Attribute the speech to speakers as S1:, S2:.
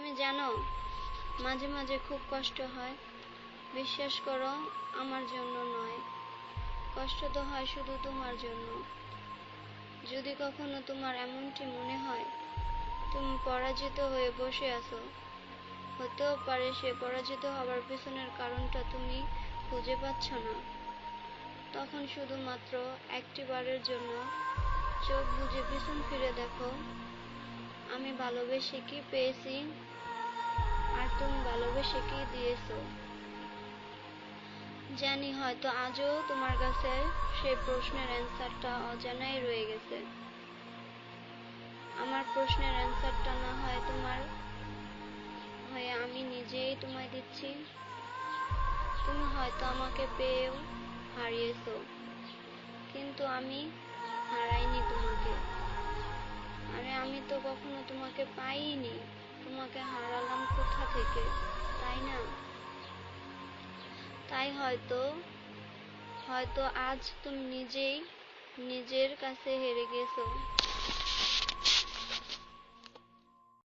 S1: তুমি জানো, মাঝে মাঝে খুব কষ্ট হয়। বিশ্বাস করো, আমার জন্য নয়। কষ্ট তো হয় শুধু তোমার জন্য। যদি কখনো তোমার এমনটি মনে হয় তুমি পরাজিত হয়ে বসে আছো, হতেও পারে সে পরাজিত হবার পেছনের কারণটা তুমি খুঁজে পাচ্ছ না। তখন শুধুমাত্র একটি বারের জন্য চোখ বুজে পিছন ফিরে দেখো। আমি ভালোবেসে কি পেয়েছি, আর তুমি ভালোবেসে কি দিয়েছো। জানি হয়তো আজও তোমার কাছে সেই প্রশ্নের অ্যান্সারটা অজানাই রয়ে গেছে। আমার প্রশ্নের অ্যান্সারটা না হয় তোমার হয়ে আমি নিজেই তোমায় দিচ্ছি। তুমি হয়তো আমাকে পেয়েও হারিয়েছো, কিন্তু আমি হারাইনি তোমাকে। আরে আমি তো কখনো তোমাকে পাইনি, তোমাকে হারালাম কোথা থেকে, তাই না? তাই হয়তো হয়তো আজ তুমি নিজেই নিজের কাছে হেরে গেছো।